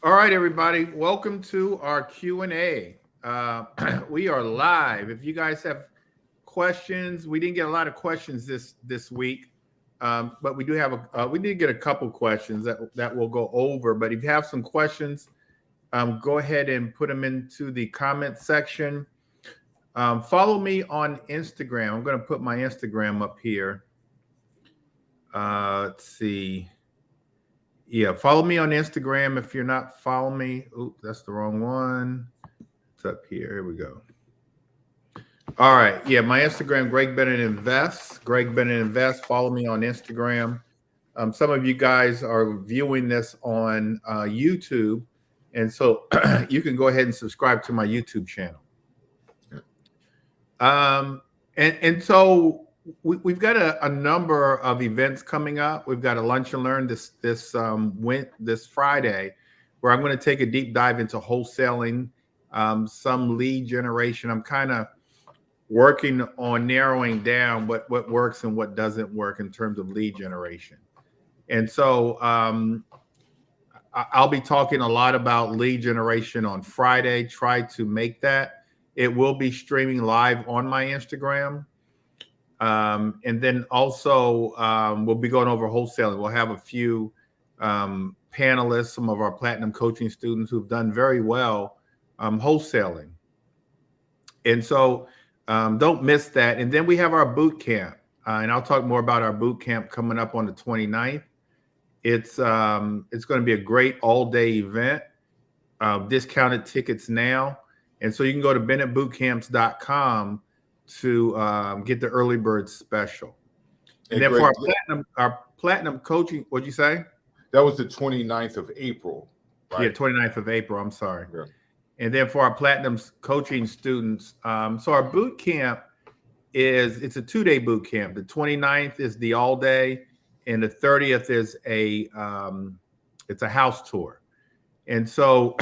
All right, everybody. Welcome to our Q&A. We are live. If you guys have questions, we didn't get a lot of questions this week, but we did get a couple questions that we'll go over. But if you have some questions, go ahead and put them into the comment section. Follow me on Instagram. I'm going to put my Instagram up here. Let's see. Yeah, follow me on Instagram if you're not following me. Oops, that's the wrong one. It's up here. Here we go. All right. Yeah, my Instagram, Greg Bennett Invest. Greg Bennett Invest. Follow me on Instagram. Some of you guys are viewing this on YouTube, and so you can go ahead and subscribe to my YouTube channel. So we've got a number of events coming up. We've got a lunch and learn this Friday, where I'm going to take a deep dive into wholesaling, some lead generation. I'm kind of working on narrowing down what works and what doesn't work in terms of lead generation. And so I'll be talking a lot about lead generation on Friday. Try to make that. It will be streaming live on my Instagram. And then also we'll be going over wholesaling. We'll have a few panelists, some of our platinum coaching students who've done very well wholesaling. And so don't miss that. And then we have our boot camp. And I'll talk more about our boot camp coming up on the 29th. It's going to be a great all-day event. Discounted tickets now. And so you can go to bennettbootcamps.com to get the early bird special. And then for our platinum coaching, what'd you say? That was the 29th of April. Right? Yeah, 29th of April. I'm sorry. Yeah. And then for our platinum coaching students, so our boot camp it's a 2-day boot camp. The 29th is the all day, and the 30th is it's a house tour. And so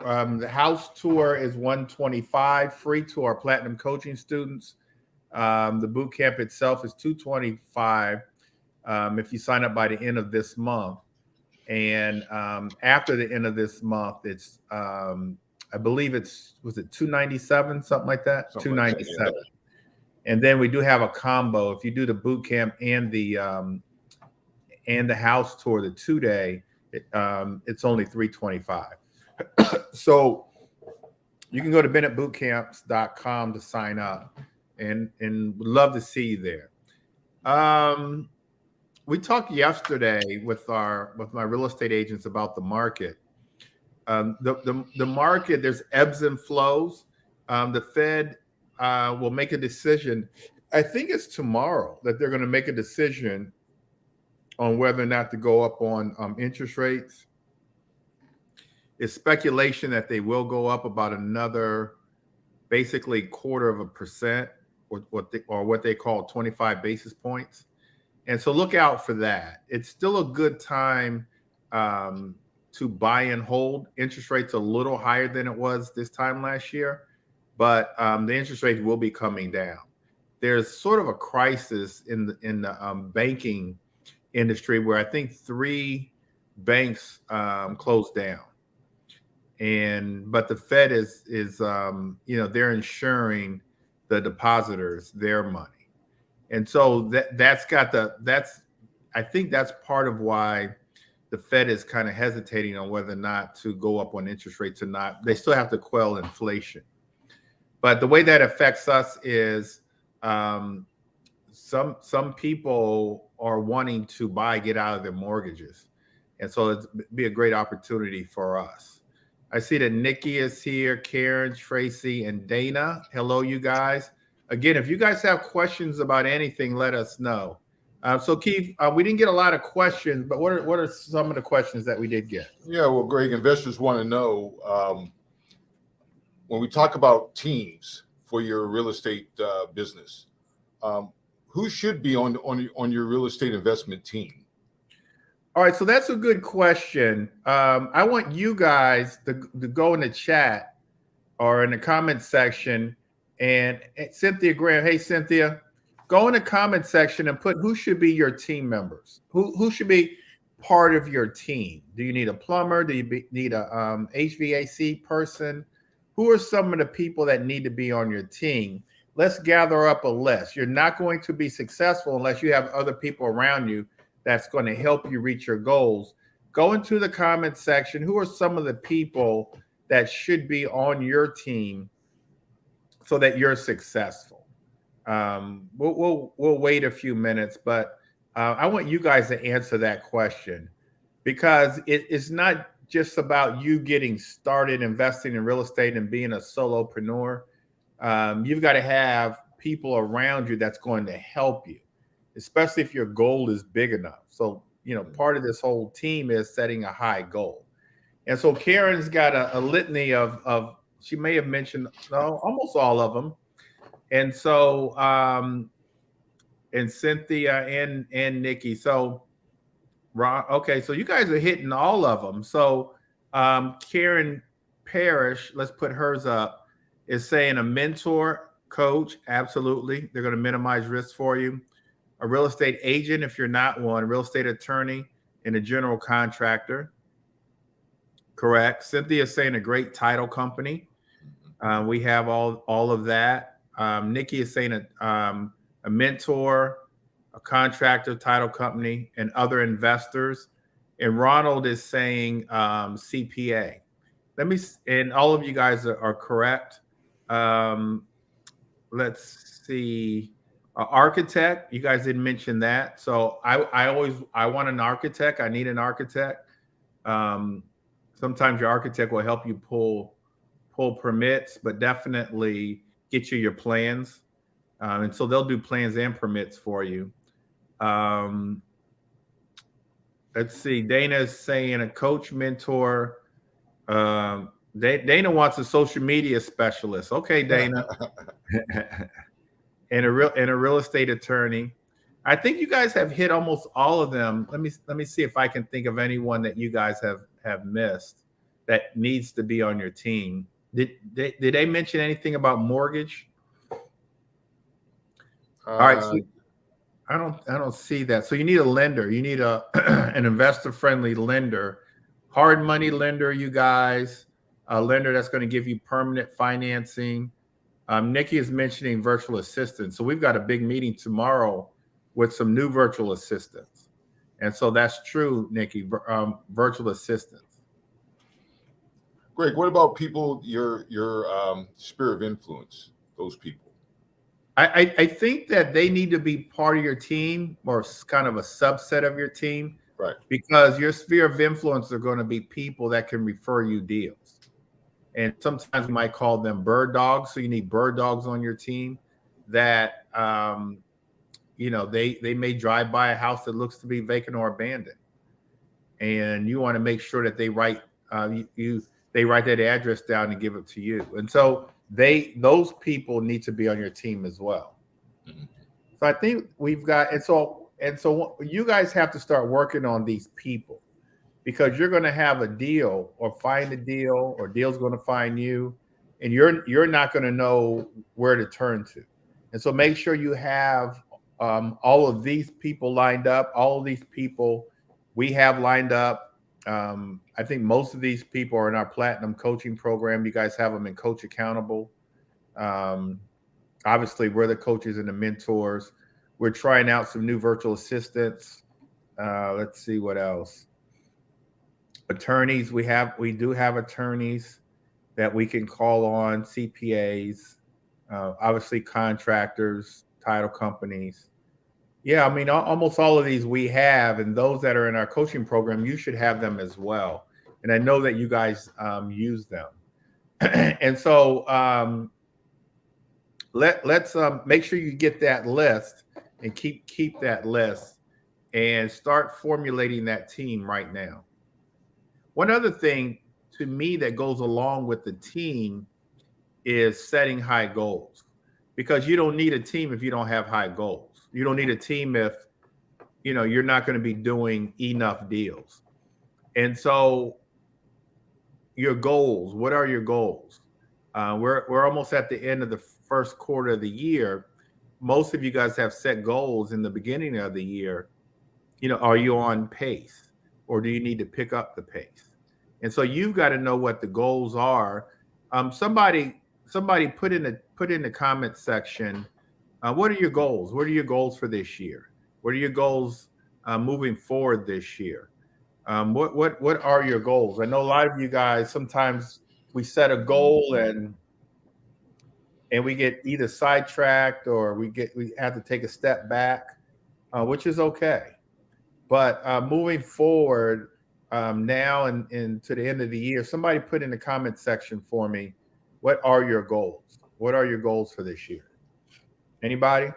the house tour is $125, free to our platinum coaching students. The boot camp itself is $225 if you sign up by the end of this month. And after the end of this month, it's I believe was it $297, something like that? $297. Yeah. And then we do have a combo. If you do the boot camp and the house tour, the 2-day, it's only $325. So you can go to bennettbootcamps.com to sign up, and would love to see you there. We talked yesterday with my real estate agents about the market. The market, there's ebbs and flows. The Fed will make a decision. I think it's tomorrow that they're going to make a decision on whether or not to go up on interest rates. It's speculation that they will go up about another, basically 0.25%, or what they call 25 basis points. And so look out for that. It's still a good time to buy and hold. Interest rates a little higher than it was this time last year, but the interest rates will be coming down. There's sort of a crisis in the banking industry where I think 3 banks closed down. But the Fed is they're insuring the depositors their money. And so I think that's part of why the Fed is kind of hesitating on whether or not to go up on interest rates or not. They still have to quell inflation. But the way that affects us is some people are wanting to get out of their mortgages. And so it'd be a great opportunity for us. I see that Nikki is here, Karen, Tracy, and Dana. Hello, you guys. Again, if you guys have questions about anything, let us know. So Keith, we didn't get a lot of questions, but what are some of the questions that we did get? Yeah, well, Greg, investors want to know, when we talk about teams for your real estate business, who should be on your real estate investment team? All right, so that's a good question. I want you guys to go in the chat or in the comment section, and Cynthia Graham, hey Cynthia, go in the comment section and put who should be your team members. Who should be part of your team? Do you need a plumber? Do you need a HVAC person? Who are some of the people that need to be on your team? Let's gather up a list. You're not going to be successful unless you have other people around you that's going to help you reach your goals. Go into the comment section. Who are some of the people that should be on your team so that you're successful? We'll wait a few minutes, but I want you guys to answer that question because it's not just about you getting started investing in real estate and being a solopreneur. You've got to have people around you that's going to help you, especially if your goal is big enough. So, part of this whole team is setting a high goal. And so Karen's got a litany of she may have mentioned almost all of them. And so, and Cynthia and Nikki. So, okay, so you guys are hitting all of them. So, Karen Parrish, let's put hers up, is saying a mentor, coach, absolutely. They're going to minimize risks for you. A real estate agent, if you're not one, a real estate attorney, and a general contractor. Correct. Cynthia is saying a great title company. We have all of that. Nikki is saying a mentor, a contractor, title company, and other investors. And Ronald is saying CPA. And all of you guys are correct. Let's see. Architect, you guys didn't mention that. So I want an architect. I need an architect. Sometimes your architect will help you pull permits, but definitely get you your plans. And so they'll do plans and permits for you. Let's see. Dana is saying a coach, mentor. Dana wants a social media specialist. Okay, Dana. and a real estate attorney. I think you guys have hit almost all of them. Let me see if I can think of anyone that you guys have missed that needs to be on your team. Did they mention anything about mortgage? All right, so I don't see that. So you need a lender. You need an investor friendly lender, hard money lender. You guys, a lender that's going to give you permanent financing. Nikki is mentioning virtual assistants. So we've got a big meeting tomorrow with some new virtual assistants. And so that's true, Nikki, virtual assistants. Greg, what about people, your sphere of influence, those people? I think that they need to be part of your team or kind of a subset of your team. Right. Because your sphere of influence are going to be people that can refer you deals. And sometimes we might call them bird dogs. So you need bird dogs on your team that, they may drive by a house that looks to be vacant or abandoned. And you want to make sure that they write that address down and give it to you. And so those people need to be on your team as well. Mm-hmm. So I think we've got, and so you guys have to start working on these people because you're going to have a deal or find a deal or deal's going to find you and you're not going to know where to turn to. And so make sure you have all of these people lined up, all of these people we have lined up. I think most of these people are in our platinum coaching program. You guys have them in Coach Accountable. Obviously, we're the coaches and the mentors. We're trying out some new virtual assistants. Let's see what else. Attorneys, we do have attorneys that we can call on, CPAs, obviously contractors, title companies. Yeah, I mean, almost all of these we have, and those that are in our coaching program, you should have them as well. And I know that you guys use them. And so let's make sure you get that list and keep that list and start formulating that team right now. One other thing to me that goes along with the team is setting high goals, because you don't need a team if you don't have high goals. You don't need a team if you're not going to be doing enough deals. And so your goals, what are your goals? We're almost at the end of the first quarter of the year. Most of you guys have set goals in the beginning of the year. Are you on pace? or do you need to pick up the pace? And so you've got to know what the goals are. Somebody put in the comment section, what are your goals? What are your goals for this year? What are your goals moving forward this year? What are your goals? I know a lot of you guys, sometimes we set a goal and we get either sidetracked or we have to take a step back, which is okay. But moving forward, now and to the end of the year, somebody put in the comment section for me, what are your goals? What are your goals for this year? Anybody?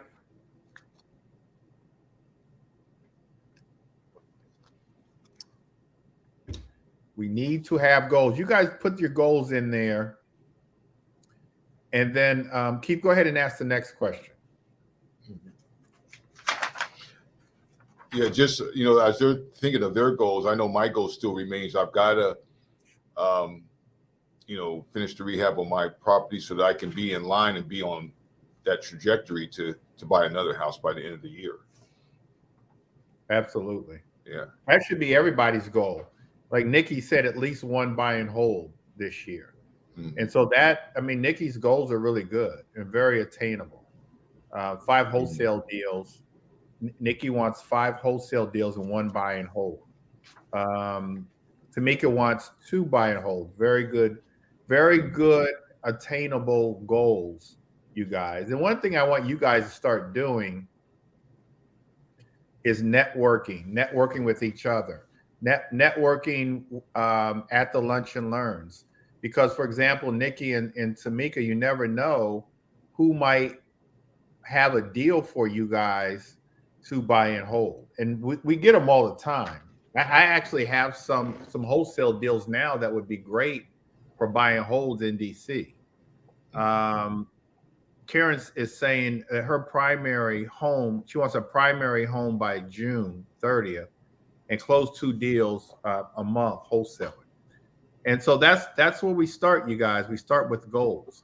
We need to have goals. You guys put your goals in there, and then go ahead and ask the next question. Yeah, just as they're thinking of their goals, I know my goal still remains. I've got to, finish the rehab on my property so that I can be in line and be on that trajectory to buy another house by the end of the year. Absolutely. Yeah, that should be everybody's goal. Like Nikki said, at least one buy and hold this year. Mm-hmm. And so Nikki's goals are really good and very attainable. 5 wholesale deals. Nikki wants 5 wholesale deals and 1 buy and hold. Tamika wants 2 buy and hold. Very good, attainable goals, you guys. And one thing I want you guys to start doing is networking with each other, networking at the lunch and learns. Because, for example, Nikki and Tamika, you never know who might have a deal for you guys to buy and hold. And we get them all the time. I actually have some wholesale deals now that would be great for buy and holds in DC. Karen is saying that her primary home, she wants a primary home by June 30th and close 2 deals a month wholesaling. And so that's where we start, you guys. We start with goals.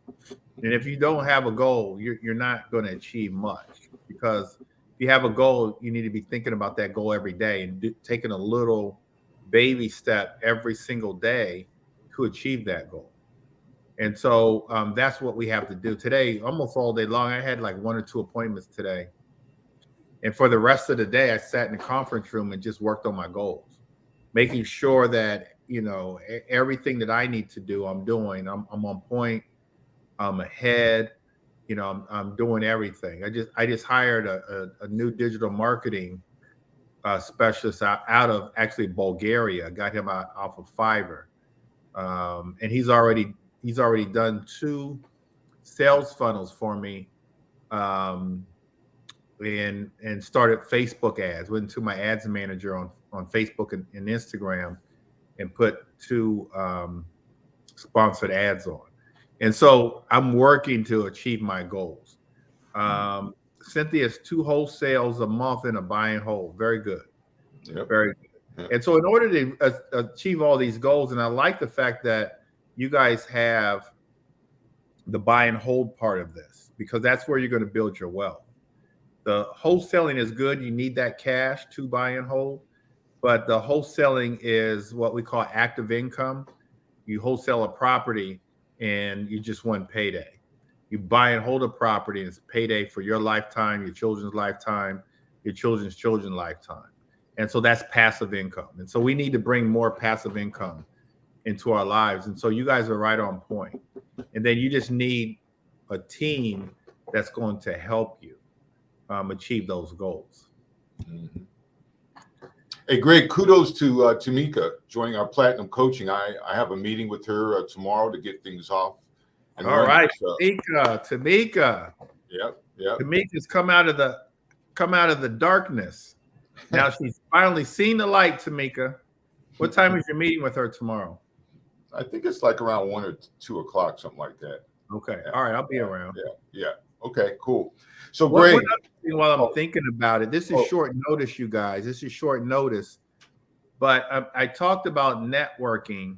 And if you don't have a goal, you're not going to achieve much, because if you have a goal, you need to be thinking about that goal every day and taking a little baby step every single day to achieve that goal. And so that's what we have to do today, almost all day long. I had like 1 or 2 appointments today. And for the rest of the day, I sat in the conference room and just worked on my goals, making sure that, everything that I need to do, I'm doing. I'm on point. I'm ahead. I'm doing everything. I just hired a new digital marketing specialist out of actually Bulgaria. Got him off of Fiverr, and he's already done 2 sales funnels for me, and started Facebook ads. Went to my ads manager on Facebook and Instagram and put 2 sponsored ads on. And so I'm working to achieve my goals. Cynthia's 2 wholesales a month and a buy and hold. Very good. Yep. Very good. Yep. And so in order to achieve all these goals, and I like the fact that you guys have the buy and hold part of this, because that's where you're going to build your wealth. The wholesaling is good. You need that cash to buy and hold. But the wholesaling is what we call active income. You wholesale a property and you just want payday. You buy and hold a property and it's payday for your lifetime, your children's lifetime, your children's children's lifetime. And so that's passive income. And so we need to bring more passive income into our lives. And so you guys are right on point. And then you just need a team that's going to help you achieve those goals. Mm-hmm. Hey, Greg, kudos to Tamika joining our Platinum Coaching. I have a meeting with her tomorrow to get things off. And all right, Tamika. Yep. Tamika's come out of the darkness. Now she's finally seen the light, Tamika. What time is your meeting with her tomorrow? I think it's like around 1 or 2 o'clock, something like that. Okay. All right, I'll be around. Yeah. Okay, cool. So, Greg, while I'm thinking about it, this is short notice, you guys. This is short notice. But I talked about networking.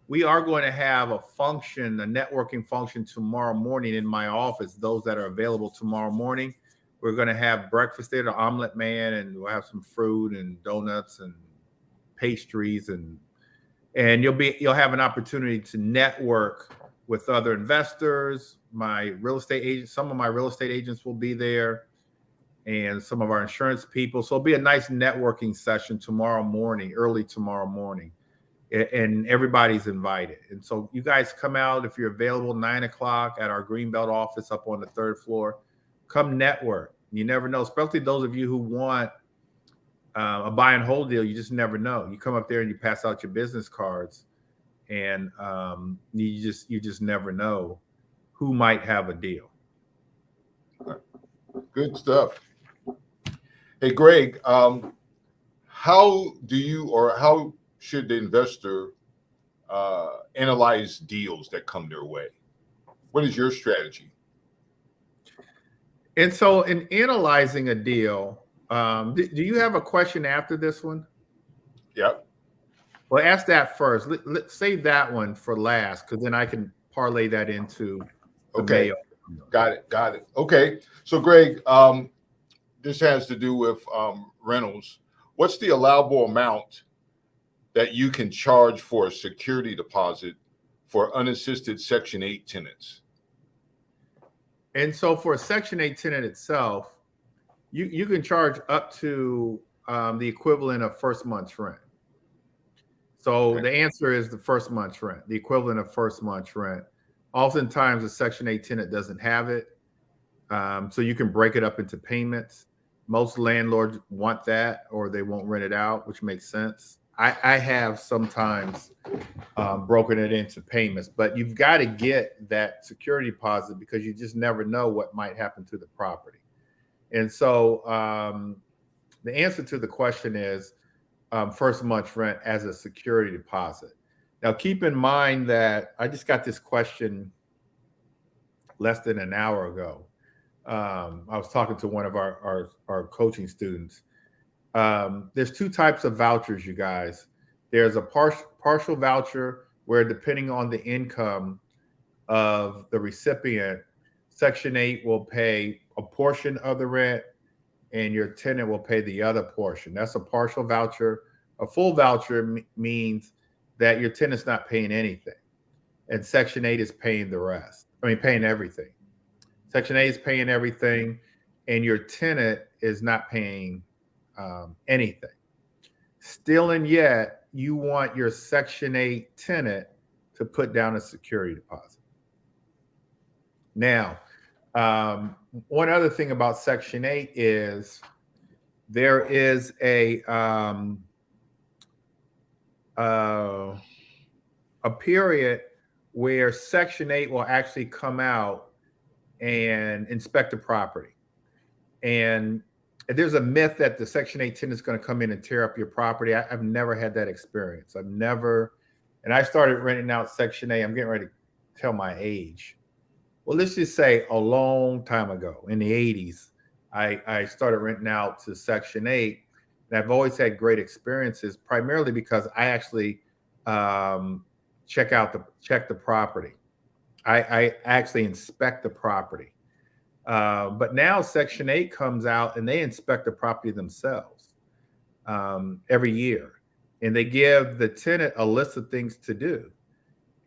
We are going to have a networking function tomorrow morning in my office. Those that are available tomorrow morning, we're going to have breakfast there, the Omelet Man, and we'll have some fruit and donuts and pastries, and you'll have an opportunity to network with other investors. My real estate agents, some of my real estate agents will be there, and some of our insurance people. So it'll be a nice networking session tomorrow morning, early tomorrow morning, and everybody's invited. And so you guys come out if you're available 9 o'clock at our Greenbelt office up on the 3rd floor. Come network. You never know, especially those of you who want a buy and hold deal. You just never know. You come up there and you pass out your business cards, and you just never know who might have a deal. Good stuff. Hey, Greg, how should the investor analyze deals that come their way? What is your strategy? And so in analyzing a deal, do you have a question after this one? Yep. Well, ask that first. Let's save that one for last, because then I can parlay that into the Okay. mail. Got it. Okay. So, Greg, this has to do with rentals. What's the allowable amount that you can charge for a security deposit for unassisted Section 8 tenants? And so for a Section 8 tenant itself, you can charge up to the equivalent of first month's rent. So the answer is the first month's rent, the equivalent of first month's rent. Oftentimes a Section 8 tenant doesn't have it. So you can break it up into payments. Most landlords want that, or they won't rent it out, which makes sense. I have sometimes broken it into payments, but you've got to get that security deposit because you just never know what might happen to the property. And so the answer to the question is first month's rent as a security deposit. Now, keep in mind that I just got this question less than an hour ago. I was talking to one of our coaching students. There's two types of vouchers, you guys. There's a partial voucher where, depending on the income of the recipient, Section 8 will pay a portion of the rent and your tenant will pay the other portion. That's a partial voucher. A full voucher means that your tenant's not paying anything and Section 8 is paying the rest. Paying everything. Section 8 is paying everything and your tenant is not paying anything. Still and yet, you want your Section 8 tenant to put down a security deposit. Now, one other thing about Section 8 is there is a period where Section 8 will actually come out and inspect the property. And there's a myth that the Section 8 tenant is going to come in and tear up your property. I've never had that experience. And I started renting out Section 8. I'm getting ready to tell my age. Well, let's just say a long time ago in the 80s, I started renting out to Section 8. And I've always had great experiences, primarily because I actually check the property. I actually inspect the property. But now Section 8 comes out and they inspect the property themselves every year. And they give the tenant a list of things to do.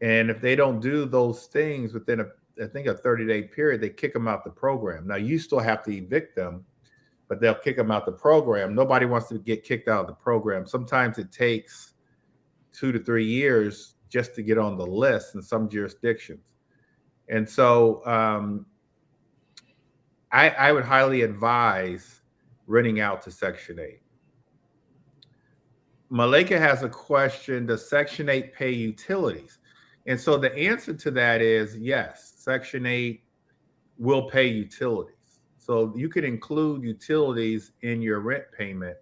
And if they don't do those things within I think a 30-day period, they kick them out the program. Now, you still have to evict them, but they'll kick them out the program. Nobody wants to get kicked out of the program. Sometimes it takes 2 to 3 years just to get on the list in some jurisdictions. And so I would highly advise renting out to Section 8. Malika has a question. Does Section 8 pay utilities? And so the answer to that is yes, Section 8 will pay utilities. So you can include utilities in your rent payment,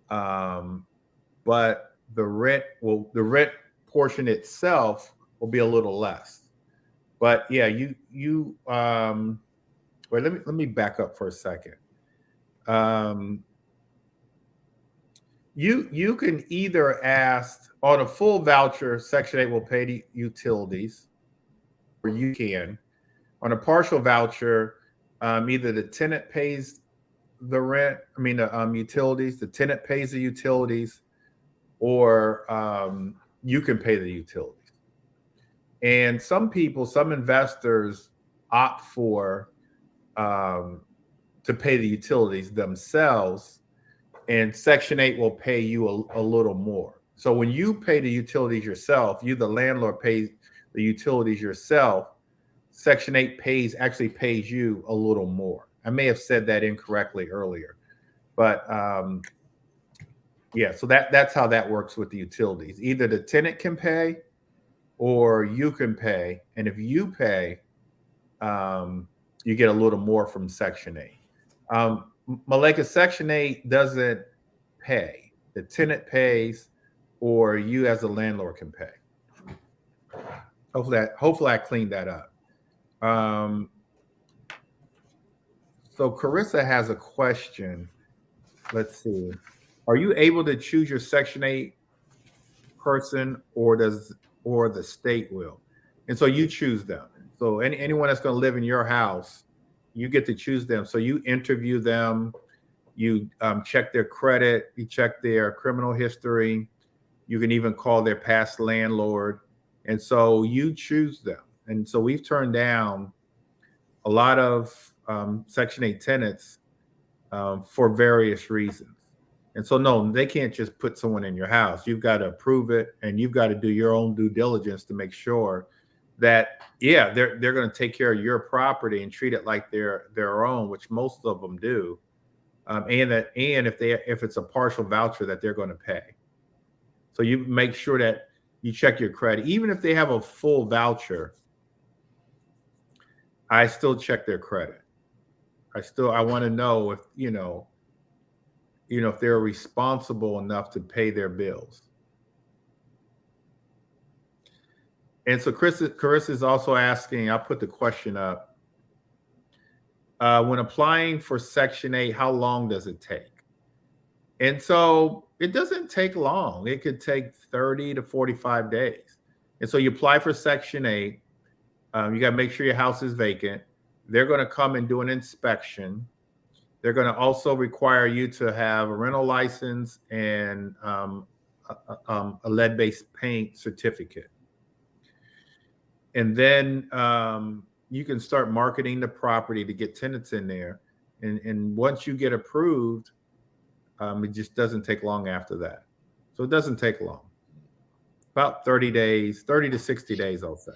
but the rent portion itself will be a little less. But yeah, wait, let me back up for a second. You can either ask on a full voucher, Section 8 will pay the utilities, or you can. On a partial voucher, either the tenant pays the rent, the utilities, the tenant pays the utilities, or you can pay the utilities. And some investors opt for to pay the utilities themselves, and Section 8 will pay you a little more. So when you pay the utilities yourself, you, the landlord, pays the utilities yourself, Section 8 actually pays you a little more. I may have said that incorrectly earlier, but yeah, so that's how that works with the utilities. Either the tenant can pay or you can pay. And if you pay, you get a little more from Section 8. Maleka, Section 8 doesn't pay. The tenant pays, or you as a landlord can pay. Hopefully I cleaned that up. So Carissa has a question. Let's see. Are you able to choose your Section 8 person, or the state will? And so you choose them. So anyone that's going to live in your house, you get to choose them. So you interview them, you check their credit, you check their criminal history, you can even call their past landlord, and so you choose them. And so we've turned down a lot of Section 8 tenants for various reasons. And so, no, they can't just put someone in your house. You've got to approve it, and you've got to do your own due diligence to make sure that, yeah, they're going to take care of your property and treat it like their own, which most of them do, and if it's a partial voucher, that they're going to pay. So you make sure that you check your credit, even if they have a full voucher. I still check their credit. I want to know if if they're responsible enough to pay their bills. And so Carissa is also asking, I'll put the question up. When applying for Section 8, how long does it take? And so it doesn't take long. It could take 30 to 45 days. And so you apply for Section 8. You got to make sure your house is vacant. They're going to come and do an inspection. They're going to also require you to have a rental license and a lead-based paint certificate. And then you can start marketing the property to get tenants in there. And once you get approved, it just doesn't take long after that. So it doesn't take long. About 30 days, 30 to 60 days, I'll say.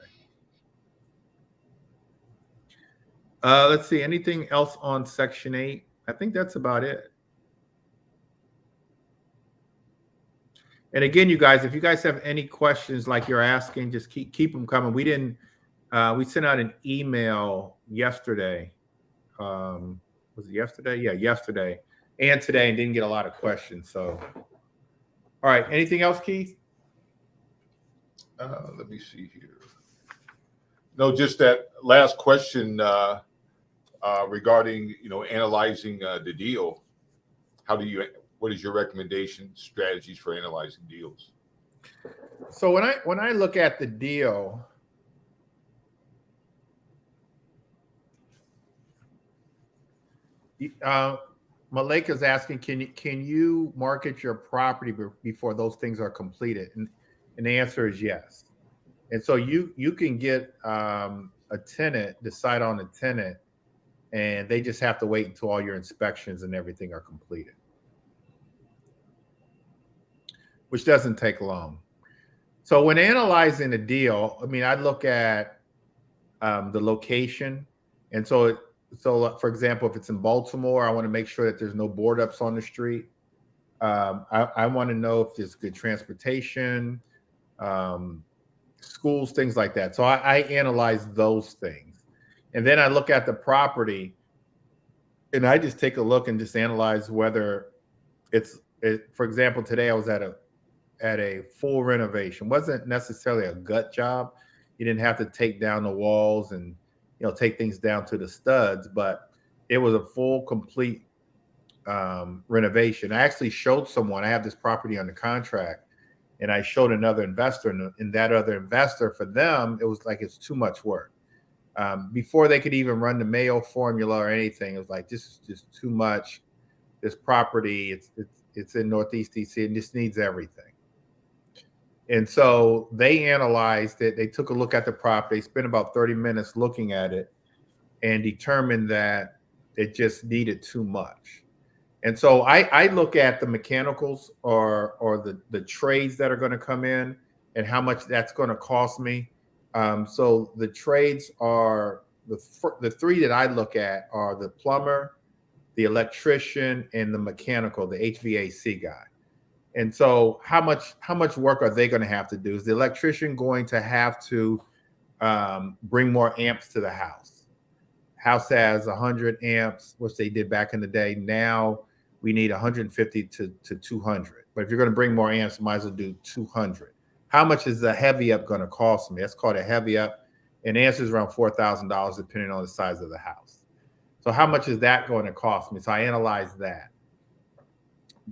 Let's see, anything else on Section 8? I think that's about it. And again, you guys, if you guys have any questions like you're asking, just keep them coming. We sent out an email yesterday. Was it yesterday? Yeah, yesterday and today, and didn't get a lot of questions. So, all right, anything else, Keith? Let me see here. No, just that last question regarding analyzing the deal. What is your recommendation strategies for analyzing deals? So when I look at the deal, Maleka's asking, can you market your property before those things are completed? And the answer is yes. And so you can get a tenant, decide on a tenant, and they just have to wait until all your inspections and everything are completed, which doesn't take long. So when analyzing a deal, I mean, I look at the location. And so for example, if it's in Baltimore, I want to make sure that there's no board ups on the street. I want to know if there's good transportation, schools, things like that. So I analyze those things. And then I look at the property and I just take a look and just analyze whether for example, today I was at a full renovation. Wasn't necessarily a gut job. You didn't have to take down the walls and take things down to the studs, but it was a full, complete renovation. I actually showed someone. I have this property under contract, and I showed another investor, and that other investor, for them, it was like it's too much work. Before they could even run the Mayo formula or anything, it was like, this is just too much. This property, it's in Northeast DC, and just needs everything. And so they analyzed it. They took a look at the property, spent about 30 minutes looking at it, and determined that it just needed too much. And so I look at the mechanicals or the trades that are going to come in and how much that's going to cost me. So the trades are the three that I look at are the plumber, the electrician, and the mechanical, the HVAC guy. And so how much work are they going to have to do? Is the electrician going to have to bring more amps to the house? House has 100 amps, which they did back in the day. Now we need 150 to 200. But if you're going to bring more amps, you might as well do 200. How much is the heavy up going to cost me? That's called a heavy up. And the answer is around $4,000, depending on the size of the house. So how much is that going to cost me? So I analyze that.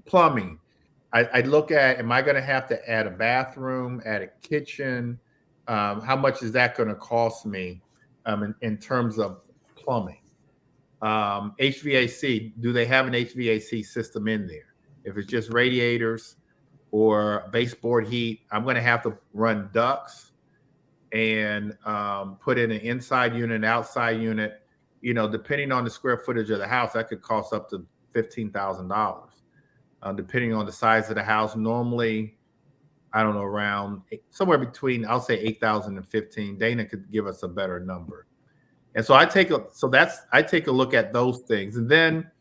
Plumbing. I look at, am I going to have to add a bathroom, add a kitchen? How much is that going to cost me in terms of plumbing? HVAC, do they have an HVAC system in there? If it's just radiators or baseboard heat, I'm going to have to run ducts and put in an inside unit, an outside unit. Depending on the square footage of the house, that could cost up to $15,000. Depending on the size of the house, normally, I don't know, around somewhere between, I'll say 8,000 and 15. Dana could give us a better number. And so I take a look at those things. And then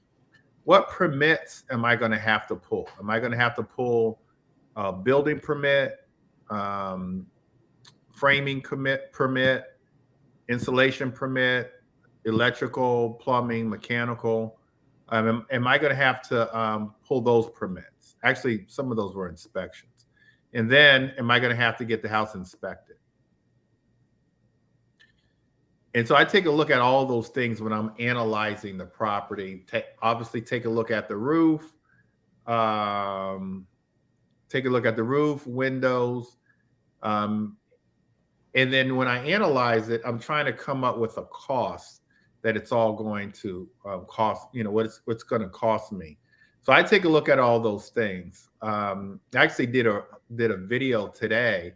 what permits am I going to have to pull? Am I going to have to pull a building permit, framing permit, insulation permit, electrical, plumbing, mechanical? Am I going to have to pull those permits? Actually, some of those were inspections. And then am I going to have to get the house inspected? And so I take a look at all those things when I'm analyzing the property. Obviously, take a look at the roof. Take a look at the roof, windows. And then when I analyze it, I'm trying to come up with a cost that it's all going to cost, what's going to cost me. So I take a look at all those things. I actually did a video today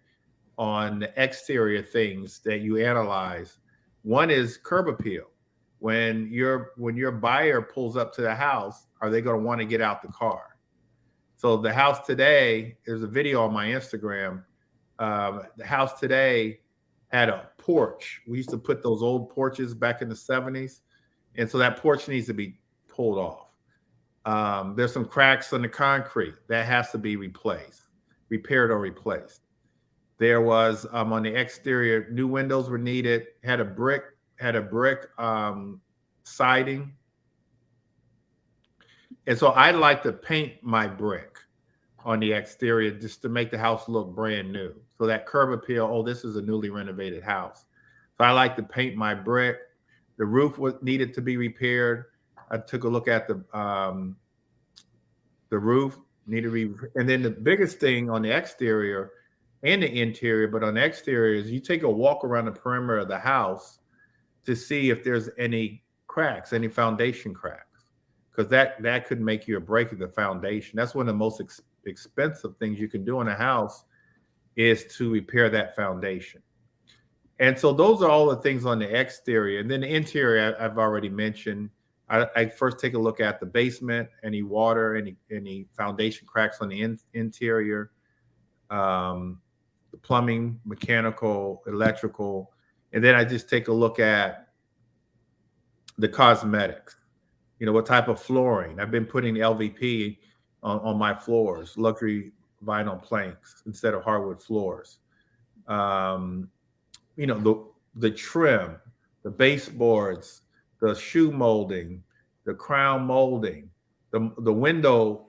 on the exterior things that you analyze. One is curb appeal. When your buyer pulls up to the house, are they going to want to get out the car? So the house today, there's a video on my Instagram. The house today had a porch. We used to put those old porches back in the 70s. And so that porch needs to be pulled off. There's some cracks on the concrete that has to be repaired or replaced. There was on the exterior, new windows were needed, had a brick siding. And so I like to paint my brick on the exterior just to make the house look brand new. So that curb appeal, this is a newly renovated house. So I like to paint my brick. The roof needed to be repaired. I took a look at the roof needed to be, and then the biggest thing on the exterior and the interior, but on the exterior is you take a walk around the perimeter of the house to see if there's any cracks, any foundation cracks, because that could make you or break the foundation. That's one of the most expensive things you can do in a house is to repair that foundation. And so those are all the things on the exterior. And then the interior, I've already mentioned. I first take a look at the basement, any water, any foundation cracks on the interior, the plumbing, mechanical, electrical. And then I just take a look at the cosmetics. What type of flooring. I've been putting LVP on my floors, luxury vinyl planks instead of hardwood floors. The trim, the baseboards, the shoe molding, the crown molding, the window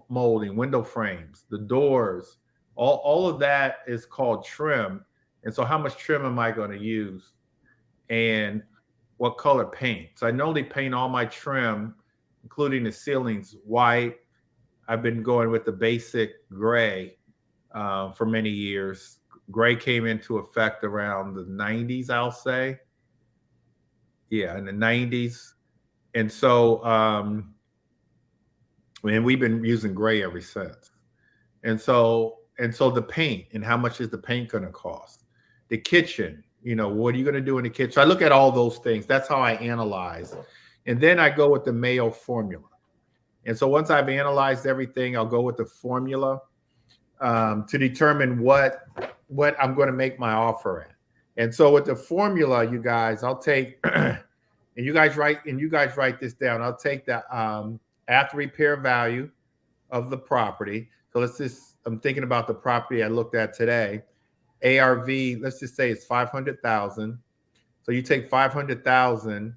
molding, window frames, the doors, all of that is called trim. And so how much trim am I going to use? And what color paint? So I normally paint all my trim, including the ceilings, white. I've been going with the basic gray for many years. Gray came into effect around the 90s, I'll say. Yeah, in the 90s. And so, and we've been using gray ever since. And so and so the paint, and how much is the paint going to cost? The kitchen, what are you going to do in the kitchen? So I look at all those things. That's how I analyze. And then I go with the Mayo formula. And so once I've analyzed everything, I'll go with the formula to determine what I'm going to make my offer at. And so with the formula, you guys, I'll take, and you guys write this down. I'll take the after repair value of the property. So I'm thinking about the property I looked at today. ARV, let's just say it's 500,000. So you take 500,000,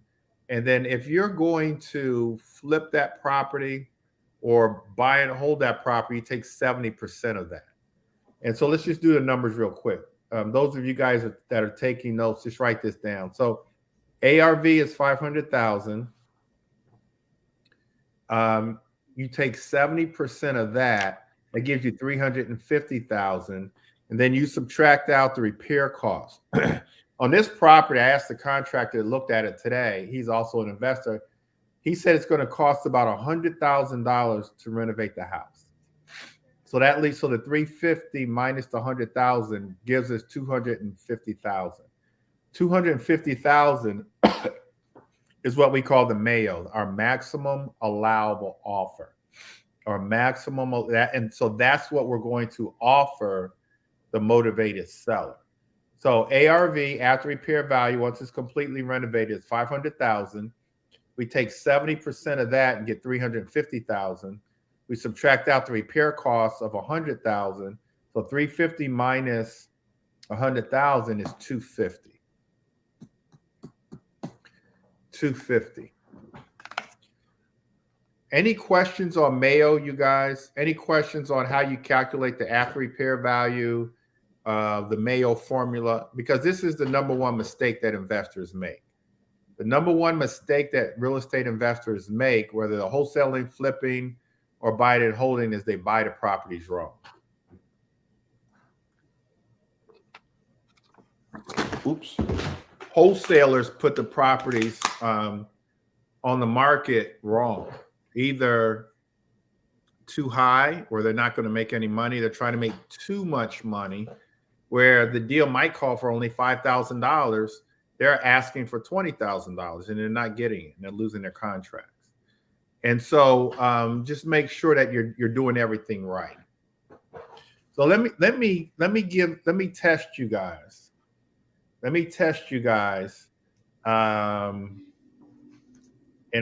and then if you're going to flip that property or buy and hold that property, you take 70% of that. And so let's just do the numbers real quick. Those of you guys that are taking notes, just write this down. So ARV is 500,000. You take 70% of that. That gives you 350,000. And then you subtract out the repair cost. On this property, I asked the contractor that looked at it today. He's also an investor. He said it's going to cost about $100,000 to renovate the house. So that leaves, so the 350 minus the 100,000 gives us 250,000. 250,000 is what we call the Mayo, our maximum allowable offer, our maximum. And so that's what we're going to offer the motivated seller. So ARV, after repair value, once it's completely renovated, is 500,000. We take 70% of that and get 350,000. We subtract out the repair costs of 100,000. So 350 minus 100,000 is 250. 250. Any questions on Mayo, you guys? Any questions on how you calculate the after repair value, the Mayo formula? Because this is the number one mistake that investors make. The number one mistake that real estate investors make, whether they're wholesaling, flipping, or buying and holding, is they buy the properties wrong. Oops. Wholesalers put the properties on the market wrong. Either too high, where they're not going to make any money. They're trying to make too much money, where the deal might call for only $5,000. They're asking for $20,000, and they're not getting it, and they're losing their contracts. And so just make sure that you're doing everything right. So let me test you guys. Let me test you guys. And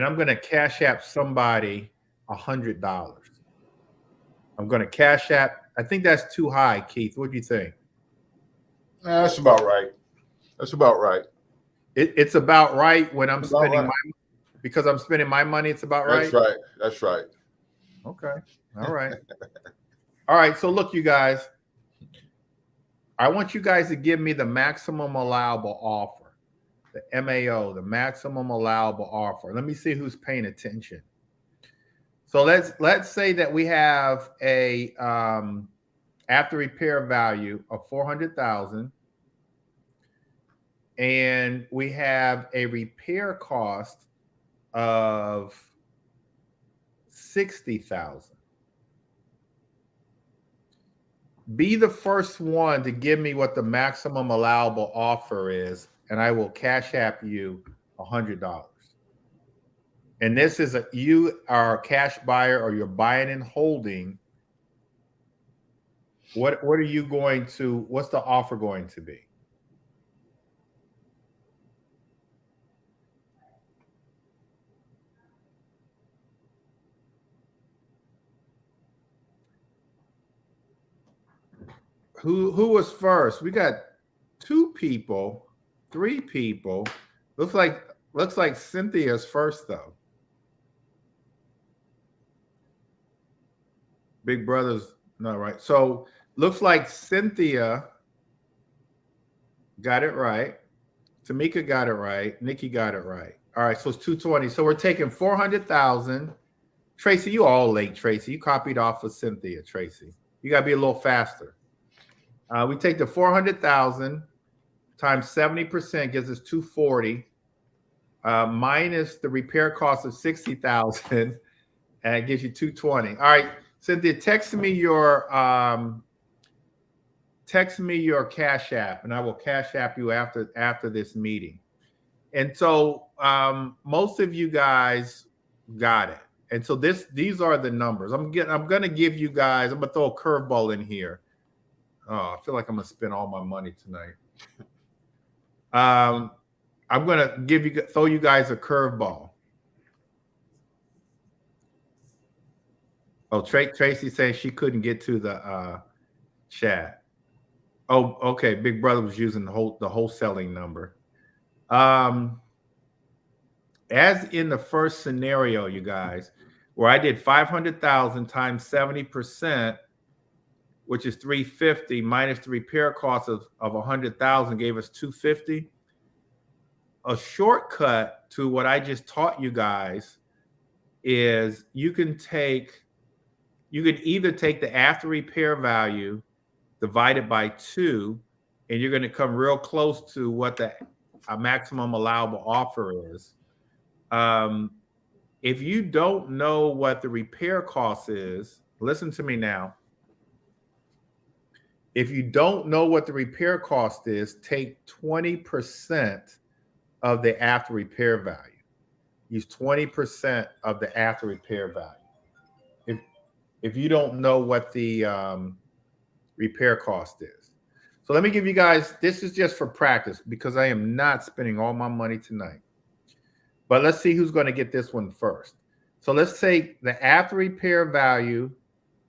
I'm going to Cash App somebody $100. I'm going to Cash App. I think that's too high, Keith. What do you think? That's about right. That's about right. It's about right when I'm spending because I'm spending my money. It's about right. That's right. That's right. Okay. All right. All right. So look, you guys, I want you guys to give me the maximum allowable offer, the MAO, the maximum allowable offer. Let me see who's paying attention. So let's say that we have a after repair value of 400,000, and we have a repair cost of 60,000. Be the first one to give me what the maximum allowable offer is, and I will Cash App you $100. And this is you are a cash buyer, or you're buying and holding. What are you going to? What's the offer going to be? Who was first? We got 2 people, 3 people. Looks like Cynthia's first though. Big Brother's not right. So looks like Cynthia got it right. Tamika got it right. Nikki got it right. All right, so it's 220. So we're taking 400,000. Tracy, you all late, Tracy. You copied off of Cynthia, Tracy. You got to be a little faster. We take the 400,000 times 70% gives us 240, minus the repair cost of 60,000, and it gives you 220. All right, Cynthia, text me your text me your Cash App, and I will Cash App you after this meeting. And so most of you guys got it. And so these are the numbers. I'm gonna give you guys. I'm gonna throw a curveball in here. Oh, I feel like I'm gonna spend all my money tonight. I'm gonna throw you guys a curveball. Oh, Tracy saying she couldn't get to the chat. Oh, okay. Big Brother was using the wholesaling number. As in the first scenario, you guys, where I did 500,000 times 70%, which is 350 minus the repair cost of 100,000 gave us 250. A shortcut to what I just taught you guys is you can either take the after repair value divided by 2, and you're going to come real close to what the maximum allowable offer is. If you don't know what the repair cost is, listen to me now. If you don't know what the repair cost is, take 20% of the after repair value. Use 20% of the after repair value. If you don't know what the repair cost is. So let me give you guys, this is just for practice because I am not spending all my money tonight. But let's see who's going to get this one first. So let's say the after repair value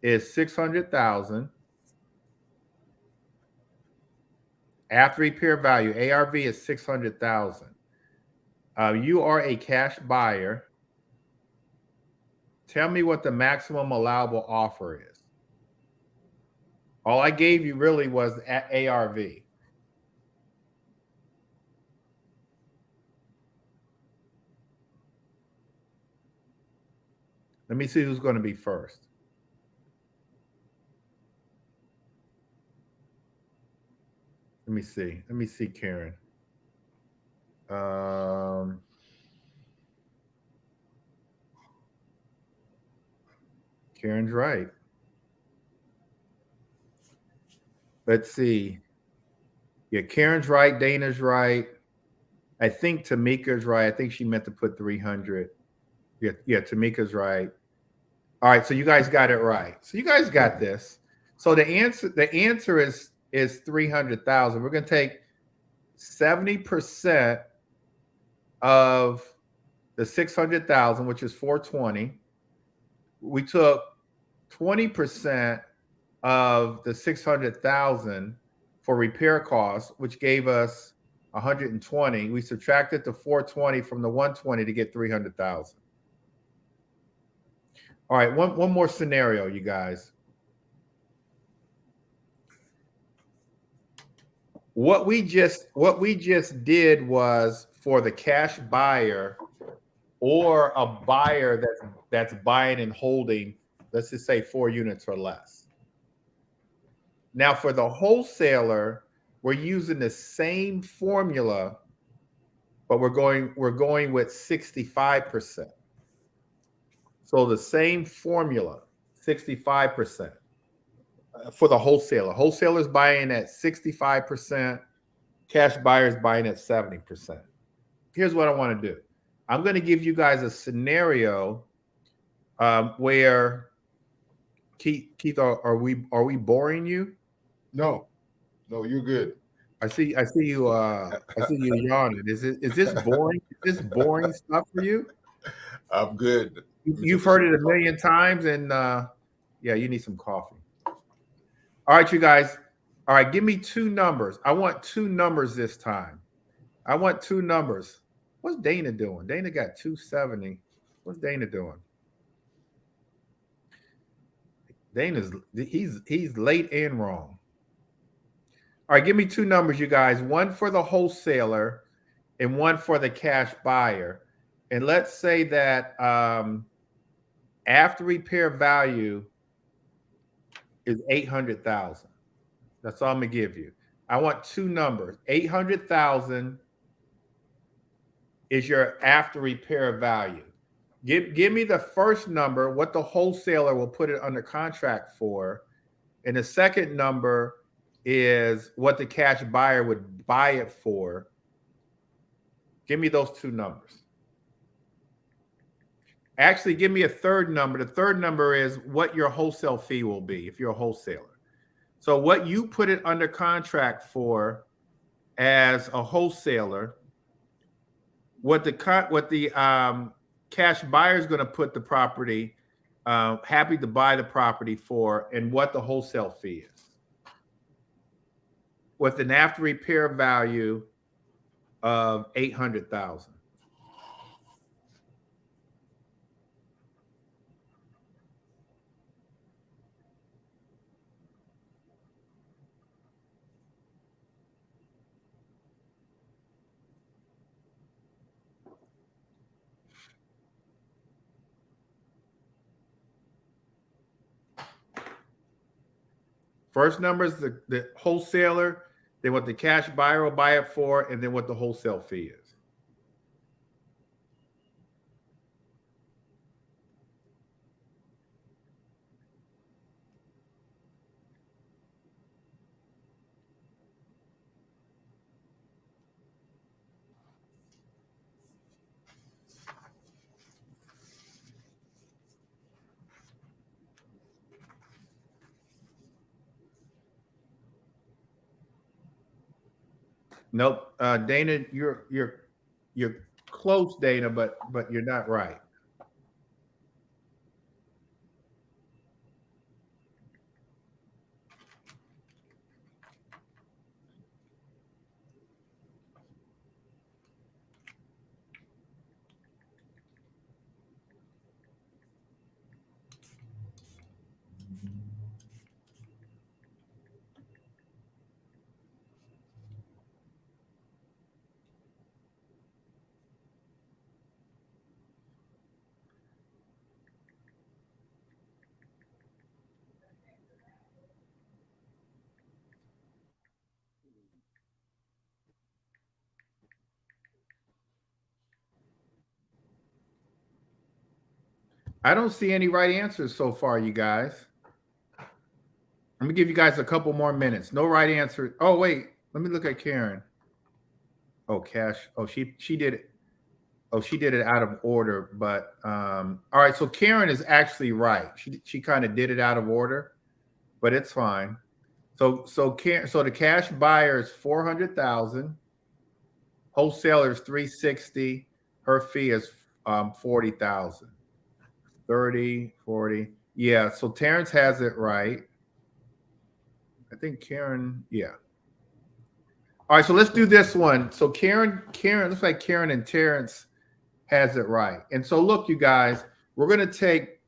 is 600,000. After repair value, ARV is 600,000. You are a cash buyer. Tell me what the maximum allowable offer is. All I gave you really was ARV. Let me see who's going to be first. Let me see. Let me see, Karen. Karen's right. Let's see. Yeah, Karen's right. Dana's right. I think Tamika's right. I think she meant to put 300. Yeah, Tamika's right. All right, so you guys got it right. So you guys got this. So the answer is 300,000. We're going to take 70% of the 600,000, which is 420. We took 20% of the 600,000 for repair costs, which gave us 120. We subtracted the 420 from the 120 to get 300,000. All right, one more scenario, you guys. What we just did was for the cash buyer or a buyer that's buying and holding, let's just say 4 units or less. Now for the wholesaler, we're using the same formula, but we're going with 65%. So the same formula, 65% for the wholesaler. Wholesalers buying at 65%, cash buyers buying at 70%. Here's what I want to do. I'm going to give you guys a scenario where Keith, are we boring you? No, you're good. I see you. I see you yawning. Is this boring? Is this boring stuff for you? I'm good. You've heard it a million times, and yeah, you need some coffee. All right, you guys. All right, give me 2 numbers. I want 2 numbers this time. I want 2 numbers. What's Dana doing? Dana got 270. What's Dana doing? He's late and wrong. All right, give me 2 numbers, you guys. One for the wholesaler and one for the cash buyer. And let's say that after repair value is 800,000. That's all I'm gonna give you. I want 2 numbers. 800,000 is your after repair value. Give me the first number, what the wholesaler will put it under contract for, and the second number is what the cash buyer would buy it for. Give me those two numbers. Actually, give me a third number. The third number is what your wholesale fee will be if you're a wholesaler. So what you put it under contract for as a wholesaler, what the cash buyer is going to put the property, happy to buy the property for, and what the wholesale fee is, with an after repair value of $800,000. First number is the wholesaler, then what the cash buyer will buy it for, and then what the wholesale fee is. Nope, Dana, you're close, Dana, but you're not right. I don't see any right answers so far, you guys. Let me give you guys a couple more minutes. No right answer. Oh, wait. Let me look at Karen. Oh, cash. Oh, she did it. Oh, she did it out of order. But all right. So Karen is actually right. She kind of did it out of order, but it's fine. So the cash buyer is 400,000. Wholesaler is 360. Her fee is 40,000. 30, 40. Yeah. So Terrence has it right. I think Karen, yeah. All right, so let's do this one. So Karen, looks like Karen and Terrence has it right. And so look, you guys, we're going to take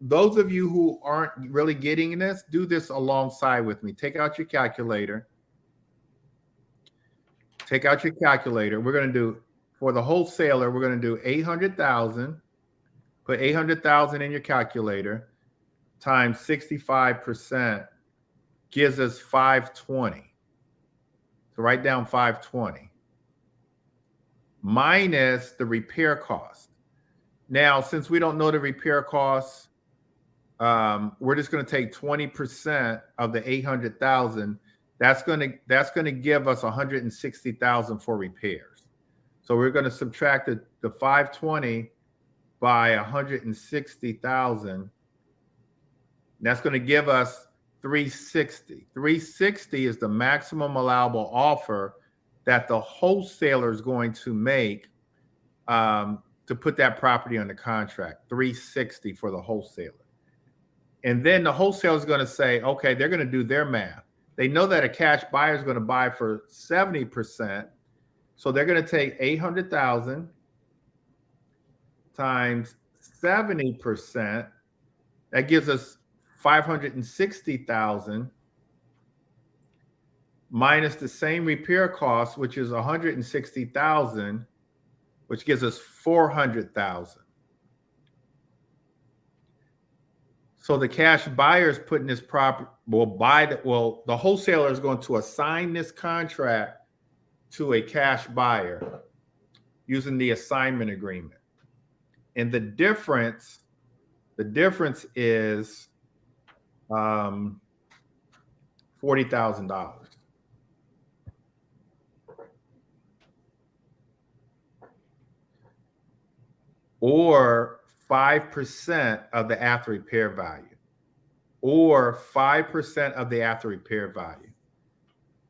those of you who aren't really getting this, do this alongside with me. Take out your calculator. Take out your calculator. We're going to do, for the wholesaler, we're going to do 800,000. Put 800,000 in your calculator times 65% gives us 520. So write down 520 minus the repair cost. Now, since we don't know the repair costs, we're just going to take 20% of the 800,000. That's going to give us 160,000 for repairs. So we're going to subtract the 520 by 160,000. That's going to give us 360. 360 is the maximum allowable offer that the wholesaler is going to make to put that property under contract. 360 for the wholesaler. And then the wholesaler is going to say, okay, they're going to do their math. They know that a cash buyer is going to buy for 70%. So they're going to take 800,000 times 70%. That gives us 560,000 minus the same repair cost, which is 160,000, which gives us 400,000. So the cash buyer is putting this property, the wholesaler is going to assign this contract to a cash buyer using the assignment agreement. And the difference is 400,000 $40,000. Or 5% of the after repair value. Or 5% of the after repair value.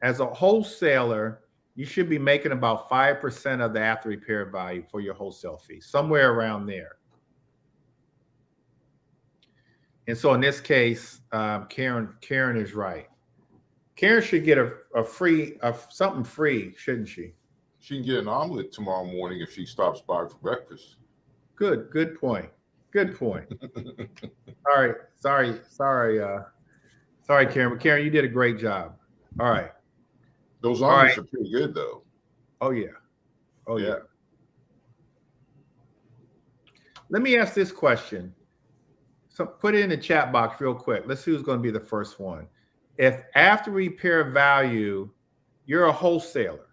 As a wholesaler, you should be making about 5% of the after repair value for your wholesale fee, somewhere around there. And so in this case, Karen is right. Karen should get a free, something free, shouldn't she? She can get an omelet tomorrow morning if she stops by for breakfast. Good point. Good point. All right. Sorry, Karen. But Karen, you did a great job. All right. Those omelets are pretty good, though. Oh, yeah. Oh, yeah. Let me ask this question. So put it in the chat box real quick. Let's see who's going to be the first one. If after repair value, you're a wholesaler,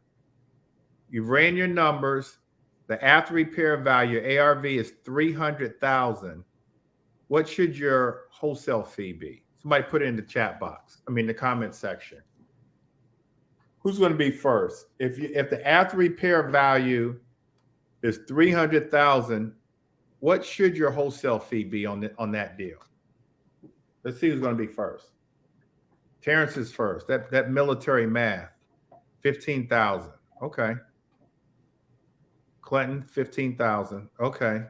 you've ran your numbers, the after repair value, ARV, is $300,000. What should your wholesale fee be? Somebody put it in the chat box. I mean, the comment section. Who's going to be first? If the after repair value is $300,000, what should your wholesale fee be on that deal? Let's see who's going to be first. Terrence is first. That military math, $15,000. Okay. Clinton, $15,000. Okay.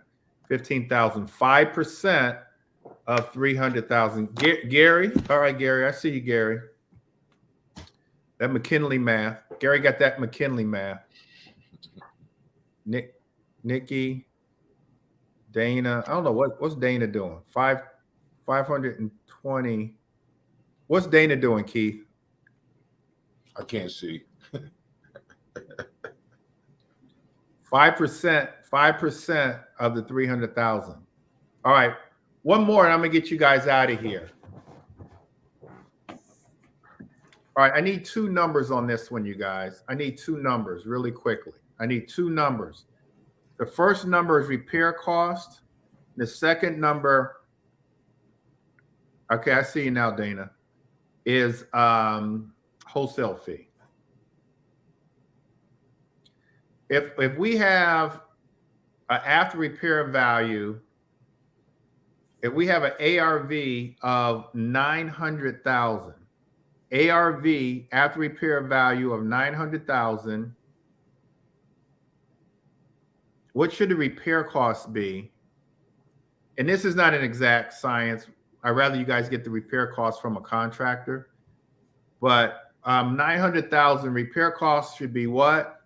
$15,000. 5% of $300,000. Gary. All right, Gary. I see you, Gary. That McKinley math. Gary got that McKinley math. Nikki, Dana. I don't know what's Dana doing. 520. What's Dana doing, Keith? I can't see. 5% of the 300,000. All right, one more, and I'm gonna get you guys out of here. All right, I need two numbers on this one, you guys. I need two numbers really quickly. I need two numbers. The first number is repair cost. The second number, okay, I see you now, Dana, is wholesale fee. If we have an after repair value, if we have an ARV of 900,000, ARV after repair value of 900,000, what should the repair cost be? And this is not an exact science. I'd rather you guys get the repair cost from a contractor. But 900,000 repair costs should be what?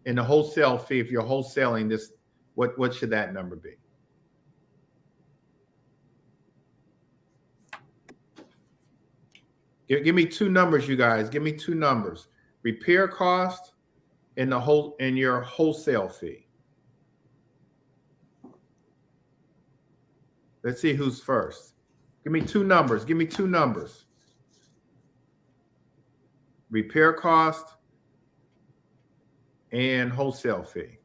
And the wholesale fee, if you're wholesaling this, what should that number be? Give me two numbers, you guys. Give me two numbers. Repair cost and your wholesale fee. Let's see who's first. Give me two numbers. Give me two numbers. Repair cost and wholesale fee.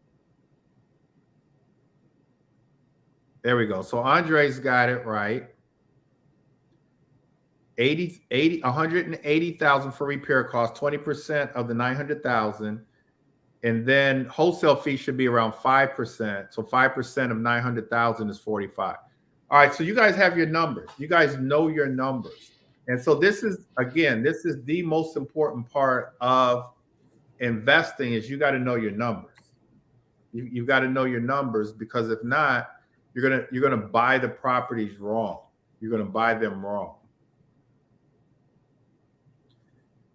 There we go. So Andre's got it right. 180,000 for repair cost, 20% of the 900,000. And then wholesale fee should be around 5%. So 5% of 900,000 is 45. All right. So you guys have your numbers. You guys know your numbers. And so this is the most important part of investing is you got to know your numbers. You've got to know your numbers, because if not, you're gonna buy the properties wrong. You're gonna buy them wrong.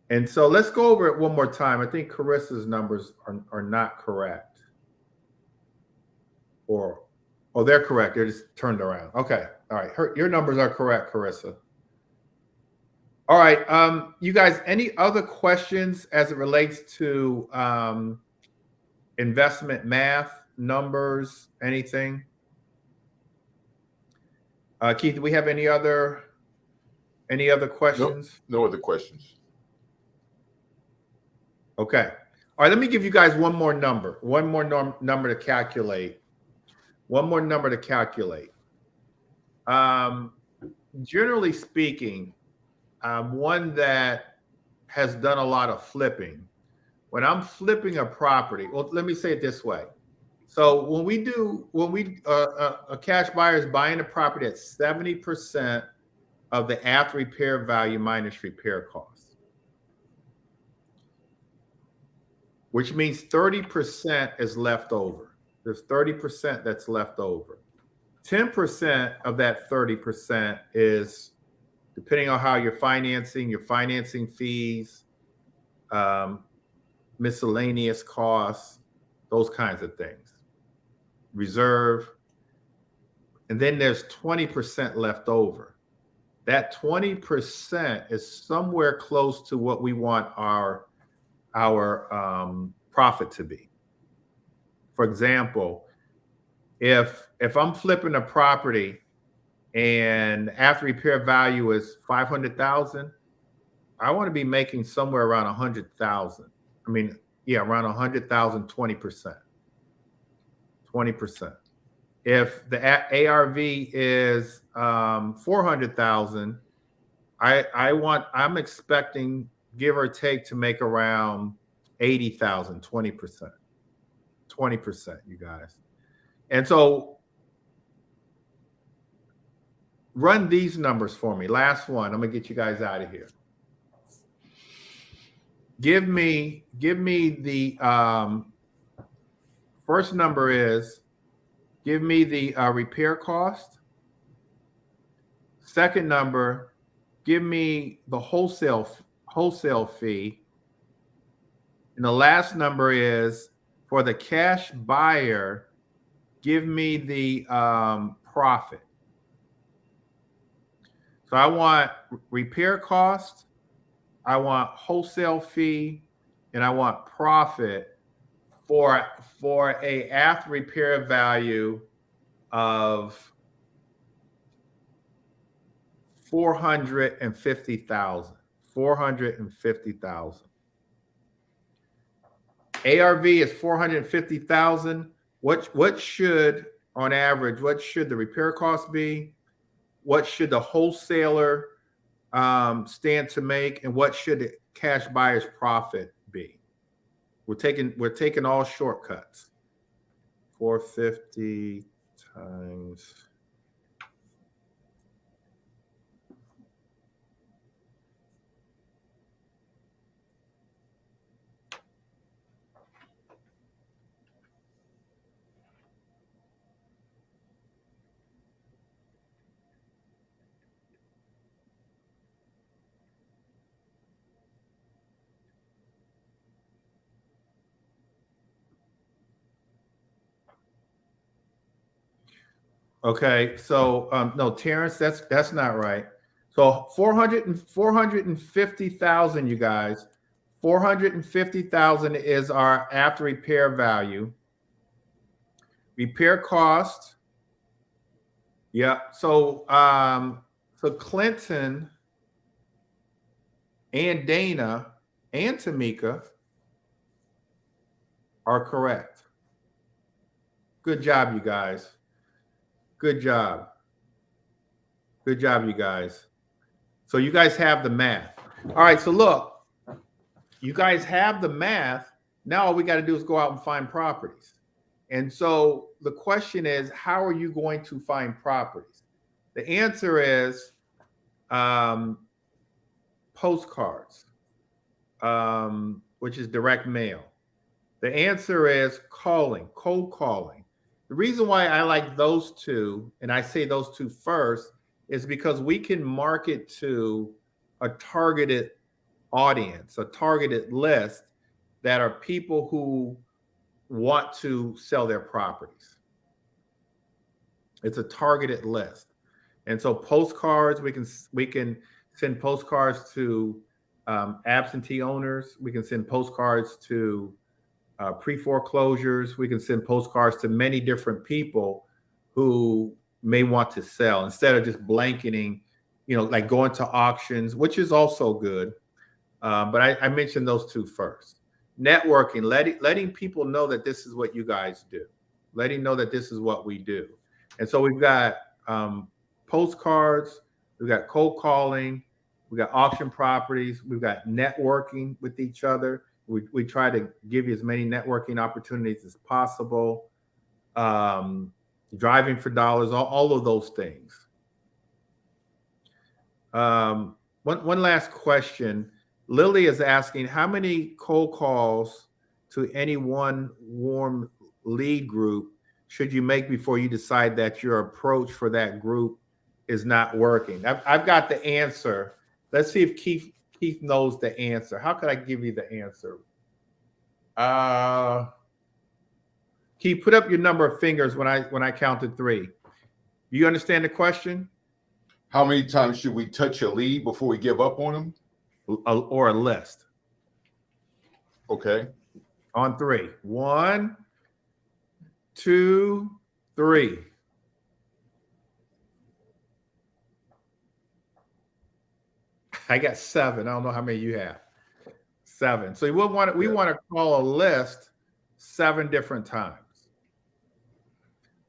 And so let's go over it one more time. I think Carissa's numbers are not correct. They're correct. They're just turned around. Okay. All right. Your numbers are correct, Carissa. All right. You guys, any other questions as it relates to investment math, numbers, anything? Keith, do we have any other questions? No other questions. Okay. All right. Let me give you guys one more number. One more number to calculate. One more number to calculate. Generally speaking, one that has done a lot of flipping. When I'm flipping a property, well, let me say it this way. So a cash buyer is buying a property at 70% of the after repair value minus repair costs, which means 30% is left over. There's 30% that's left over. 10% of that 30% is, depending on how you're financing, your financing fees, miscellaneous costs, those kinds of things, reserve. And then there's 20% left over. That 20% is somewhere close to what we want our profit to be. For example, if I'm flipping a property and after repair value is 500,000, I want to be making somewhere around 100,000. I mean, yeah, around 100,000, 20%. 20%. If the ARV is 400,000, I'm expecting, give or take, to make around 80,000, 20%. 20%, you guys. And so run these numbers for me. Last one. I'm gonna get you guys out of here. Give me the first number is, give me the repair cost. Second number, give me the wholesale fee. And the last number is, for the cash buyer, give me the profit. So I want repair cost, I want wholesale fee, and I want profit for a after repair value of 450,000. 450,000. ARV is 450,000. What should, on average, what should the repair cost be? What should the wholesaler stand to make, and what should the cash buyer's profit be? We're taking all shortcuts. 450 times. Okay, so no, Terrence, that's not right. So 450,000, you guys. 450,000 is our after repair value. Repair cost. Yeah. So Clinton and Dana and Tamika are correct. Good job, you guys. Good job. Good job, you guys. So you guys have the math. All right, so look, you guys have the math. Now all we got to do is go out and find properties. And so the question is, how are you going to find properties? The answer is postcards, which is direct mail. The answer is calling, cold calling. The reason why I like those two, and I say those two first, is because we can market to a targeted audience, a targeted list that are people who want to sell their properties. It's a targeted list. And so postcards, we can send postcards to absentee owners. We can send postcards to pre-foreclosures. We can send postcards to many different people who may want to sell, instead of just blanketing, like going to auctions, which is also good. But I mentioned those two first. Networking, letting people know that this is what you guys do, letting know that this is what we do. And so we've got postcards, we've got cold calling, We got auction properties. We've got networking with each other. We try to give you as many networking opportunities as possible. Um, Driving for dollars, all of those things. One last question. Lily is asking, how many cold calls to any one warm lead group should you make before you decide that your approach for that group is not working? I've got the answer. Let's see if Keith knows the answer. How could I give you the answer? Keith, put up your number of fingers when I counted 3. You understand the question? How many times should we touch a lead before we give up on them? Or a list. Okay. On 3. 1, 2, 3. I got 7. I don't know how many you have. 7. So we want to call a list 7 different times.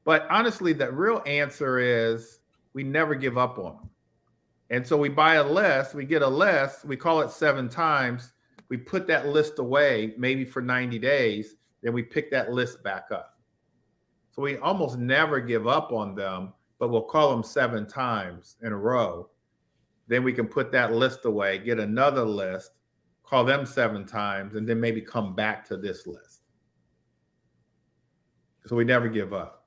But honestly, the real answer is we never give up on them. And so we buy a list, we get a list, we call it 7 times, we put that list away maybe for 90 days, then we pick that list back up. So we almost never give up on them, but we'll call them 7 times in a row. Then we can put that list away, get another list, call them 7 times, and then maybe come back to this list. So we never give up.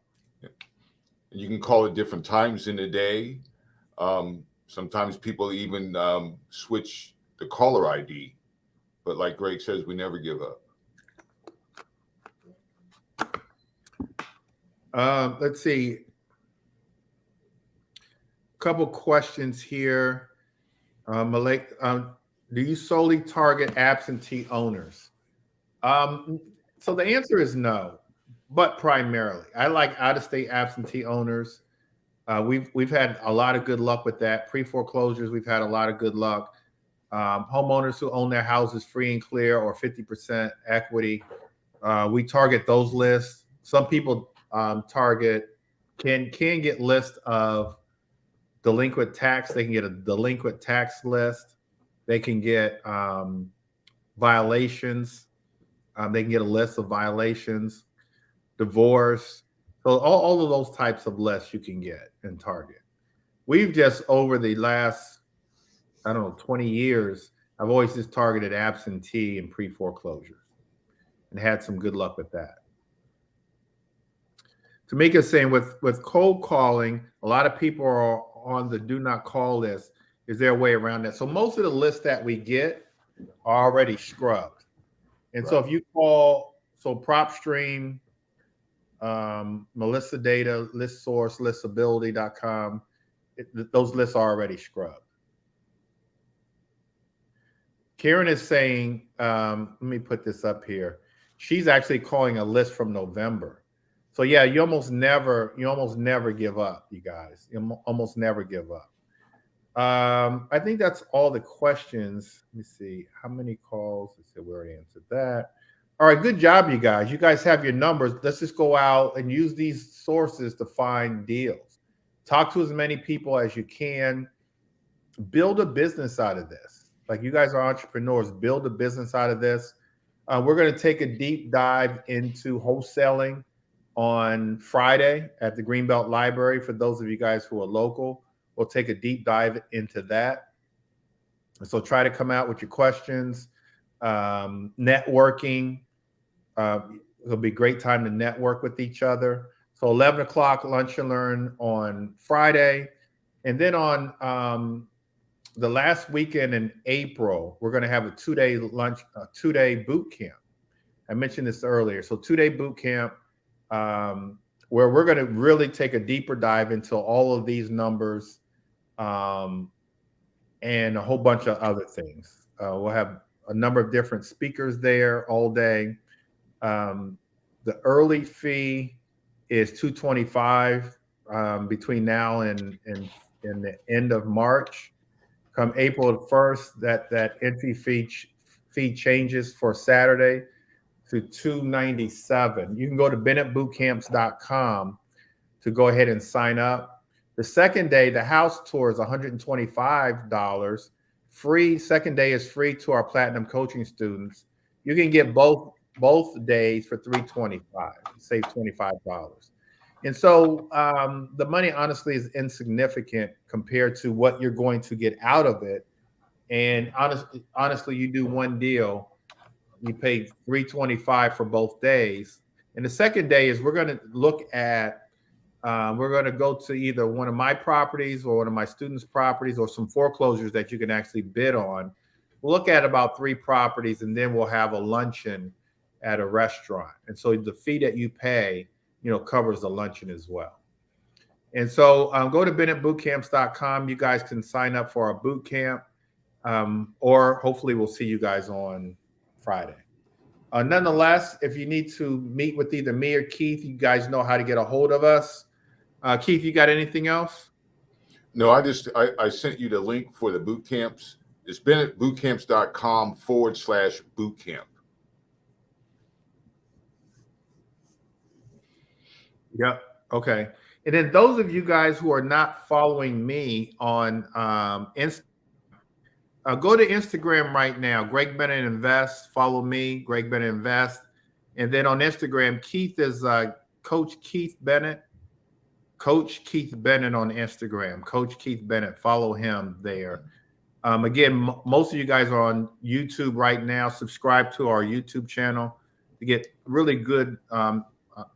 You can call it different times in the day. Sometimes people even switch the caller ID. But like Greg says, we never give up. Let's see. A couple questions here. Malik, do you solely target absentee owners? So the answer is no, but primarily. I like out-of-state absentee owners. We've had a lot of good luck with that. Pre-foreclosures, we've had a lot of good luck. Homeowners who own their houses free and clear or 50% equity, we target those lists. Some people target can get lists of delinquent tax. They can get a delinquent tax list. They can get violations. They can get a list of violations, divorce. So all of those types of lists you can get and target. We've just over the last, 20 years, I've always just targeted absentee and pre-foreclosures and had some good luck with that. Tamika's saying with cold calling, a lot of people are on the do not call list. Is there a way around that? So most of the lists that we get are already scrubbed. And so if you call, PropStream, Melissa Data, List Source, Listability.com, those lists are already scrubbed. Karen is saying, let me put this up here. She's actually calling a list from November. So yeah, you almost never give up, you guys. You almost never give up. I think that's all the questions. Let me see how many calls. Let's see, we already answered that. All right, good job, you guys. You guys have your numbers. Let's just go out and use these sources to find deals. Talk to as many people as you can. Build a business out of this. Like, you guys are entrepreneurs. Build a business out of this. We're going to take a deep dive into wholesaling on Friday at the Greenbelt Library. For those of you guys who are local, we'll take a deep dive into that. So try to come out with your questions. Networking. It'll be a great time to network with each other. So 11 o'clock lunch and learn on Friday. And then on the last weekend in April, we're going to have a 2-day lunch, a 2-day boot camp. I mentioned this earlier. So 2-day boot camp where we're going to really take a deeper dive into all of these numbers and a whole bunch of other things. We'll have a number of different speakers there all day. The early fee is $225 between now and the end of March. Come April 1st, that entry fee changes for Saturday to $297. You can go to bennettbootcamps.com to go ahead and sign up. The second day, the house tour is $125 free. Second day is free to our platinum coaching students. You can get both days for $325. Save $25. And so the money honestly is insignificant compared to what you're going to get out of it. And honestly, you do one deal, you pay $325 for both days. And the second day is we're going to look at we're going to go to either one of my properties or one of my students' properties or some foreclosures that you can actually bid on. We'll look at about 3 properties, and then we'll have a luncheon at a restaurant. And so the fee that you pay, covers the luncheon as well. And so go to BennettBootcamps.com. You guys can sign up for our boot camp, or hopefully we'll see you guys on Friday. Nonetheless, if you need to meet with either me or Keith, you guys know how to get a hold of us. Keith, you got anything else? No, I sent you the link for the boot camps. It's BennettBootcamps.com/bootcamp. Yep. Okay. And then those of you guys who are not following me on Instagram, go to Instagram right now. Greg Bennett Invest. Follow me, Greg Bennett Invest. And then on Instagram, Keith is Coach Keith Bennett. Coach Keith Bennett on Instagram. Coach Keith Bennett. Follow him there. Again, most of you guys are on YouTube right now. Subscribe to our YouTube channel to get really good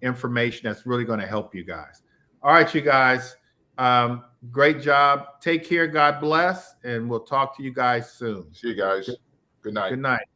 information that's really going to help you guys. All right, you guys. Great job. Take care. God bless. And we'll talk to you guys soon. See you guys. Good night. Good night.